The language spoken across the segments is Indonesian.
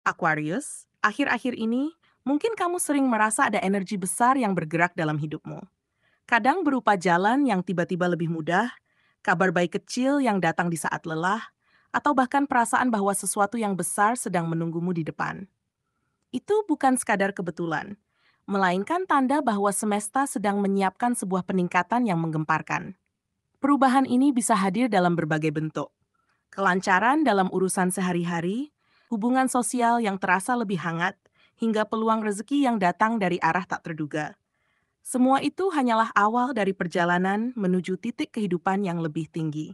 Aquarius, akhir-akhir ini mungkin kamu sering merasa ada energi besar yang bergerak dalam hidupmu. Kadang berupa jalan yang tiba-tiba lebih mudah, kabar baik kecil yang datang di saat lelah, atau bahkan perasaan bahwa sesuatu yang besar sedang menunggumu di depan. Itu bukan sekadar kebetulan, melainkan tanda bahwa semesta sedang menyiapkan sebuah peningkatan yang menggemparkan. Perubahan ini bisa hadir dalam berbagai bentuk. Kelancaran dalam urusan sehari-hari, hubungan sosial yang terasa lebih hangat, hingga peluang rezeki yang datang dari arah tak terduga. Semua itu hanyalah awal dari perjalanan menuju titik kehidupan yang lebih tinggi.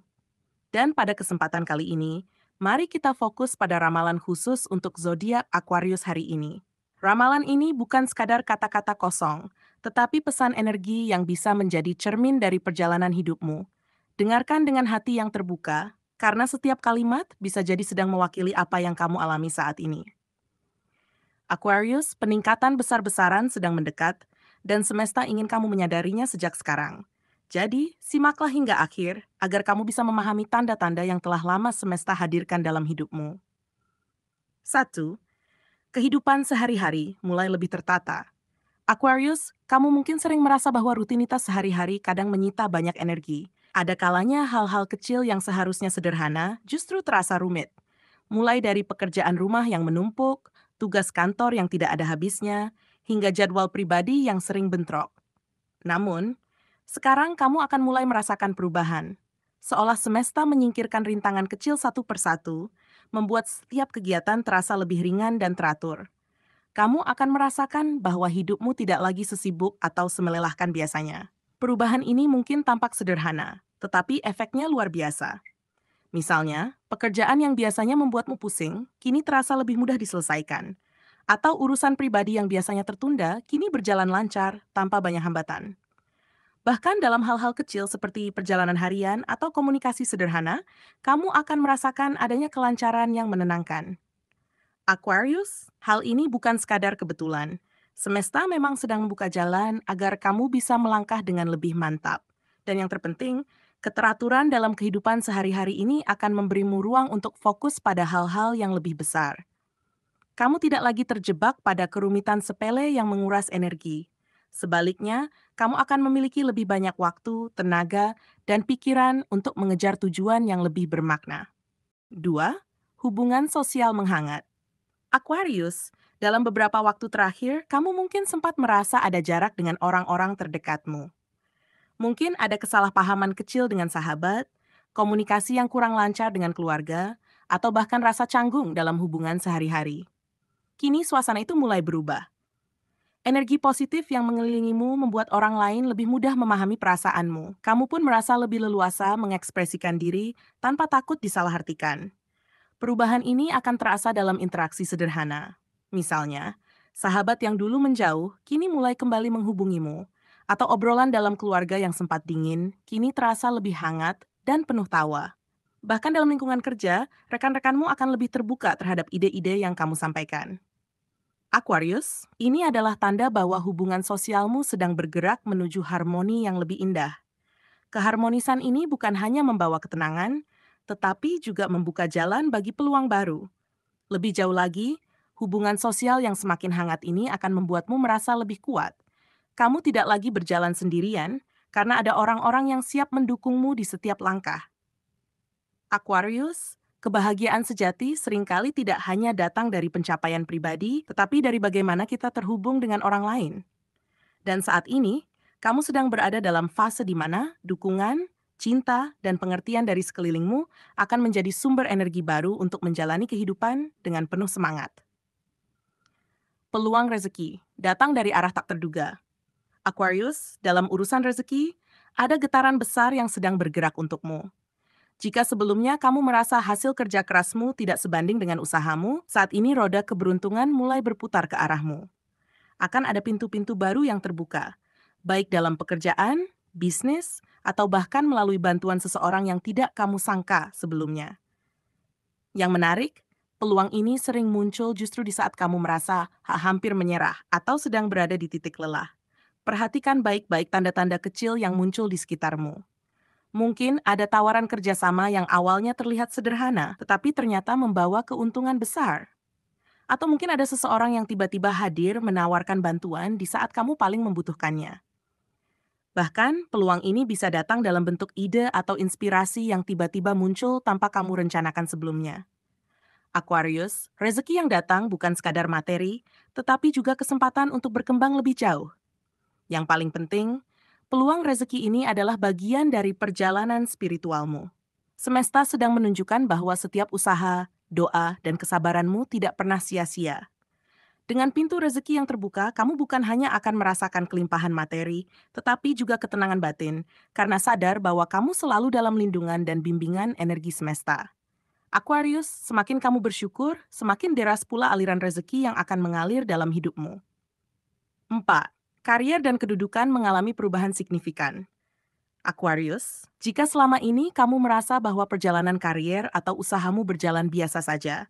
Dan pada kesempatan kali ini, mari kita fokus pada ramalan khusus untuk zodiak Aquarius hari ini. Ramalan ini bukan sekadar kata-kata kosong, tetapi pesan energi yang bisa menjadi cermin dari perjalanan hidupmu. Dengarkan dengan hati yang terbuka, karena setiap kalimat bisa jadi sedang mewakili apa yang kamu alami saat ini. Aquarius, peningkatan besar-besaran sedang mendekat, dan semesta ingin kamu menyadarinya sejak sekarang. Jadi, simaklah hingga akhir agar kamu bisa memahami tanda-tanda yang telah lama semesta hadirkan dalam hidupmu. 1. Kehidupan sehari-hari mulai lebih tertata. Aquarius, kamu mungkin sering merasa bahwa rutinitas sehari-hari kadang menyita banyak energi. Ada kalanya hal-hal kecil yang seharusnya sederhana justru terasa rumit. Mulai dari pekerjaan rumah yang menumpuk, tugas kantor yang tidak ada habisnya, hingga jadwal pribadi yang sering bentrok. Namun, sekarang kamu akan mulai merasakan perubahan. Seolah semesta menyingkirkan rintangan kecil satu persatu, membuat setiap kegiatan terasa lebih ringan dan teratur. Kamu akan merasakan bahwa hidupmu tidak lagi sesibuk atau semelelahkan biasanya. Perubahan ini mungkin tampak sederhana, tetapi efeknya luar biasa. Misalnya, pekerjaan yang biasanya membuatmu pusing, kini terasa lebih mudah diselesaikan. Atau urusan pribadi yang biasanya tertunda, kini berjalan lancar tanpa banyak hambatan. Bahkan dalam hal-hal kecil seperti perjalanan harian atau komunikasi sederhana, kamu akan merasakan adanya kelancaran yang menenangkan. Aquarius, hal ini bukan sekadar kebetulan. Semesta memang sedang membuka jalan agar kamu bisa melangkah dengan lebih mantap. Dan yang terpenting, keteraturan dalam kehidupan sehari-hari ini akan memberimu ruang untuk fokus pada hal-hal yang lebih besar. Kamu tidak lagi terjebak pada kerumitan sepele yang menguras energi. Sebaliknya, kamu akan memiliki lebih banyak waktu, tenaga, dan pikiran untuk mengejar tujuan yang lebih bermakna. 2. Hubungan sosial menghangat. Aquarius, dalam beberapa waktu terakhir, kamu mungkin sempat merasa ada jarak dengan orang-orang terdekatmu. Mungkin ada kesalahpahaman kecil dengan sahabat, komunikasi yang kurang lancar dengan keluarga, atau bahkan rasa canggung dalam hubungan sehari-hari. Kini suasana itu mulai berubah. Energi positif yang mengelilingimu membuat orang lain lebih mudah memahami perasaanmu. Kamu pun merasa lebih leluasa mengekspresikan diri tanpa takut disalahartikan. Perubahan ini akan terasa dalam interaksi sederhana. Misalnya, sahabat yang dulu menjauh kini mulai kembali menghubungimu, atau obrolan dalam keluarga yang sempat dingin kini terasa lebih hangat dan penuh tawa. Bahkan dalam lingkungan kerja, rekan-rekanmu akan lebih terbuka terhadap ide-ide yang kamu sampaikan. Aquarius, ini adalah tanda bahwa hubungan sosialmu sedang bergerak menuju harmoni yang lebih indah. Keharmonisan ini bukan hanya membawa ketenangan, tetapi juga membuka jalan bagi peluang baru. Lebih jauh lagi, hubungan sosial yang semakin hangat ini akan membuatmu merasa lebih kuat. Kamu tidak lagi berjalan sendirian karena ada orang-orang yang siap mendukungmu di setiap langkah. Aquarius, kebahagiaan sejati seringkali tidak hanya datang dari pencapaian pribadi, tetapi dari bagaimana kita terhubung dengan orang lain. Dan saat ini, kamu sedang berada dalam fase di mana dukungan, cinta, dan pengertian dari sekelilingmu akan menjadi sumber energi baru untuk menjalani kehidupan dengan penuh semangat. Peluang rezeki datang dari arah tak terduga. Aquarius, dalam urusan rezeki, ada getaran besar yang sedang bergerak untukmu. Jika sebelumnya kamu merasa hasil kerja kerasmu tidak sebanding dengan usahamu, saat ini roda keberuntungan mulai berputar ke arahmu. Akan ada pintu-pintu baru yang terbuka, baik dalam pekerjaan, bisnis, atau bahkan melalui bantuan seseorang yang tidak kamu sangka sebelumnya. Yang menarik, peluang ini sering muncul justru di saat kamu merasa hampir menyerah atau sedang berada di titik lelah. Perhatikan baik-baik tanda-tanda kecil yang muncul di sekitarmu. Mungkin ada tawaran kerjasama yang awalnya terlihat sederhana, tetapi ternyata membawa keuntungan besar. Atau mungkin ada seseorang yang tiba-tiba hadir menawarkan bantuan di saat kamu paling membutuhkannya. Bahkan, peluang ini bisa datang dalam bentuk ide atau inspirasi yang tiba-tiba muncul tanpa kamu rencanakan sebelumnya. Aquarius, rezeki yang datang bukan sekadar materi, tetapi juga kesempatan untuk berkembang lebih jauh. Yang paling penting, peluang rezeki ini adalah bagian dari perjalanan spiritualmu. Semesta sedang menunjukkan bahwa setiap usaha, doa, dan kesabaranmu tidak pernah sia-sia. Dengan pintu rezeki yang terbuka, kamu bukan hanya akan merasakan kelimpahan materi, tetapi juga ketenangan batin, karena sadar bahwa kamu selalu dalam lindungan dan bimbingan energi semesta. Aquarius, semakin kamu bersyukur, semakin deras pula aliran rezeki yang akan mengalir dalam hidupmu. 4. Karier dan kedudukan mengalami perubahan signifikan. Aquarius, jika selama ini kamu merasa bahwa perjalanan karier atau usahamu berjalan biasa saja,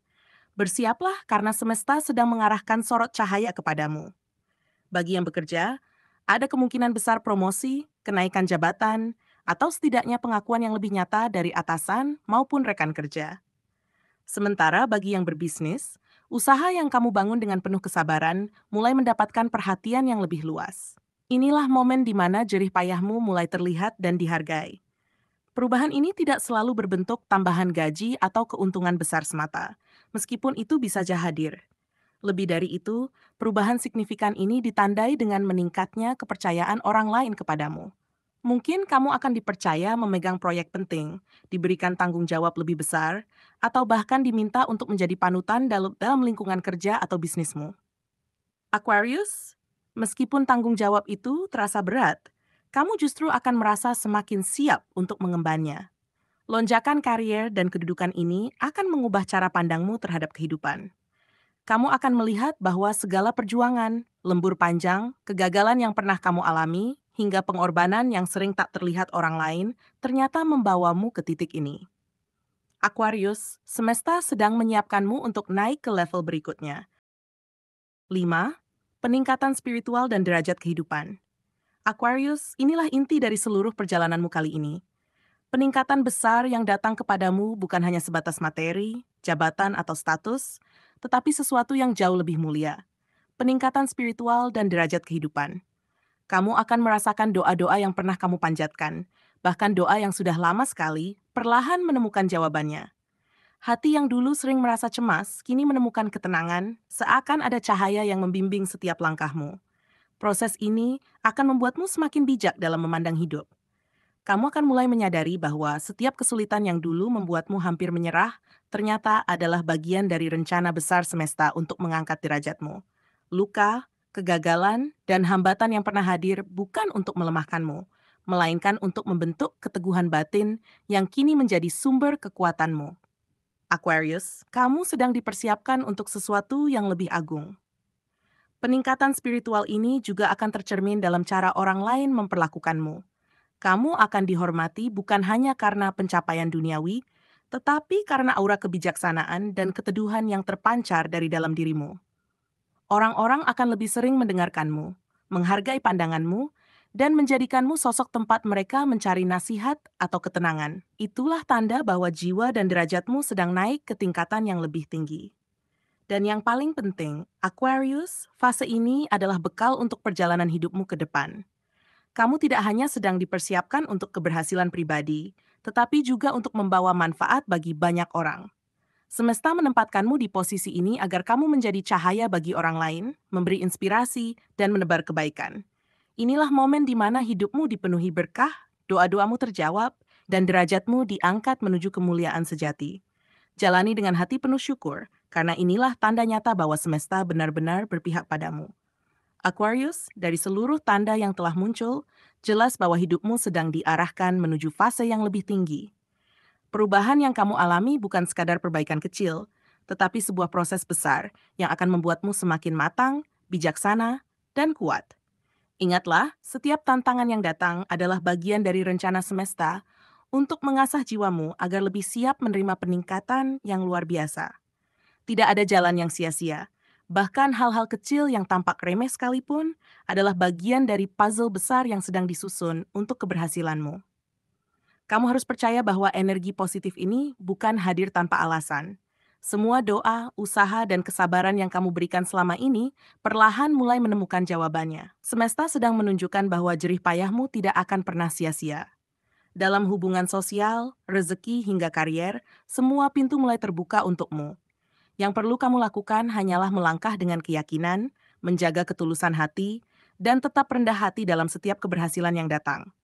bersiaplah karena semesta sedang mengarahkan sorot cahaya kepadamu. Bagi yang bekerja, ada kemungkinan besar promosi, kenaikan jabatan, atau setidaknya pengakuan yang lebih nyata dari atasan maupun rekan kerja. Sementara bagi yang berbisnis, usaha yang kamu bangun dengan penuh kesabaran mulai mendapatkan perhatian yang lebih luas. Inilah momen di mana jerih payahmu mulai terlihat dan dihargai. Perubahan ini tidak selalu berbentuk tambahan gaji atau keuntungan besar semata, meskipun itu bisa saja hadir. Lebih dari itu, perubahan signifikan ini ditandai dengan meningkatnya kepercayaan orang lain kepadamu. Mungkin kamu akan dipercaya memegang proyek penting, diberikan tanggung jawab lebih besar, atau bahkan diminta untuk menjadi panutan dalam lingkungan kerja atau bisnismu. Aquarius, meskipun tanggung jawab itu terasa berat, kamu justru akan merasa semakin siap untuk mengembannya. Lonjakan karier dan kedudukan ini akan mengubah cara pandangmu terhadap kehidupan. Kamu akan melihat bahwa segala perjuangan, lembur panjang, kegagalan yang pernah kamu alami, hingga pengorbanan yang sering tak terlihat orang lain, ternyata membawamu ke titik ini. Aquarius, semesta sedang menyiapkanmu untuk naik ke level berikutnya. 5. Peningkatan spiritual dan derajat kehidupan. Aquarius, inilah inti dari seluruh perjalananmu kali ini. Peningkatan besar yang datang kepadamu bukan hanya sebatas materi, jabatan, atau status, tetapi sesuatu yang jauh lebih mulia. Peningkatan spiritual dan derajat kehidupan. Kamu akan merasakan doa-doa yang pernah kamu panjatkan, bahkan doa yang sudah lama sekali, perlahan menemukan jawabannya. Hati yang dulu sering merasa cemas, kini menemukan ketenangan, seakan ada cahaya yang membimbing setiap langkahmu. Proses ini akan membuatmu semakin bijak dalam memandang hidup. Kamu akan mulai menyadari bahwa setiap kesulitan yang dulu membuatmu hampir menyerah, ternyata adalah bagian dari rencana besar semesta untuk mengangkat derajatmu. Luka, kegagalan, dan hambatan yang pernah hadir bukan untuk melemahkanmu, melainkan untuk membentuk keteguhan batin yang kini menjadi sumber kekuatanmu. Aquarius, kamu sedang dipersiapkan untuk sesuatu yang lebih agung. Peningkatan spiritual ini juga akan tercermin dalam cara orang lain memperlakukanmu. Kamu akan dihormati bukan hanya karena pencapaian duniawi, tetapi karena aura kebijaksanaan dan keteduhan yang terpancar dari dalam dirimu. Orang-orang akan lebih sering mendengarkanmu, menghargai pandanganmu, dan menjadikanmu sosok tempat mereka mencari nasihat atau ketenangan. Itulah tanda bahwa jiwa dan derajatmu sedang naik ke tingkatan yang lebih tinggi. Dan yang paling penting, Aquarius, fase ini adalah bekal untuk perjalanan hidupmu ke depan. Kamu tidak hanya sedang dipersiapkan untuk keberhasilan pribadi, tetapi juga untuk membawa manfaat bagi banyak orang. Semesta menempatkanmu di posisi ini agar kamu menjadi cahaya bagi orang lain, memberi inspirasi, dan menebar kebaikan. Inilah momen di mana hidupmu dipenuhi berkah, doa-doamu terjawab, dan derajatmu diangkat menuju kemuliaan sejati. Jalani dengan hati penuh syukur, karena inilah tanda nyata bahwa semesta benar-benar berpihak padamu. Aquarius, dari seluruh tanda yang telah muncul, jelas bahwa hidupmu sedang diarahkan menuju fase yang lebih tinggi. Perubahan yang kamu alami bukan sekadar perbaikan kecil, tetapi sebuah proses besar yang akan membuatmu semakin matang, bijaksana, dan kuat. Ingatlah, setiap tantangan yang datang adalah bagian dari rencana semesta untuk mengasah jiwamu agar lebih siap menerima peningkatan yang luar biasa. Tidak ada jalan yang sia-sia. Bahkan hal-hal kecil yang tampak remeh sekalipun adalah bagian dari puzzle besar yang sedang disusun untuk keberhasilanmu. Kamu harus percaya bahwa energi positif ini bukan hadir tanpa alasan. Semua doa, usaha, dan kesabaran yang kamu berikan selama ini perlahan mulai menemukan jawabannya. Semesta sedang menunjukkan bahwa jerih payahmu tidak akan pernah sia-sia. Dalam hubungan sosial, rezeki, hingga karier, semua pintu mulai terbuka untukmu. Yang perlu kamu lakukan hanyalah melangkah dengan keyakinan, menjaga ketulusan hati, dan tetap rendah hati dalam setiap keberhasilan yang datang.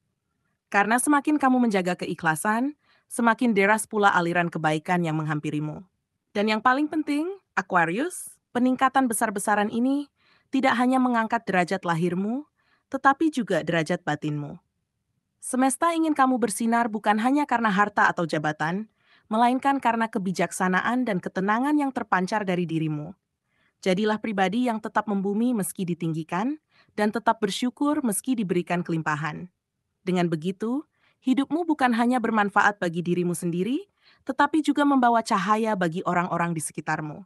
Karena semakin kamu menjaga keikhlasan, semakin deras pula aliran kebaikan yang menghampirimu. Dan yang paling penting, Aquarius, peningkatan besar-besaran ini tidak hanya mengangkat derajat lahirmu, tetapi juga derajat batinmu. Semesta ingin kamu bersinar bukan hanya karena harta atau jabatan, melainkan karena kebijaksanaan dan ketenangan yang terpancar dari dirimu. Jadilah pribadi yang tetap membumi meski ditinggikan, dan tetap bersyukur meski diberikan kelimpahan. Dengan begitu, hidupmu bukan hanya bermanfaat bagi dirimu sendiri, tetapi juga membawa cahaya bagi orang-orang di sekitarmu.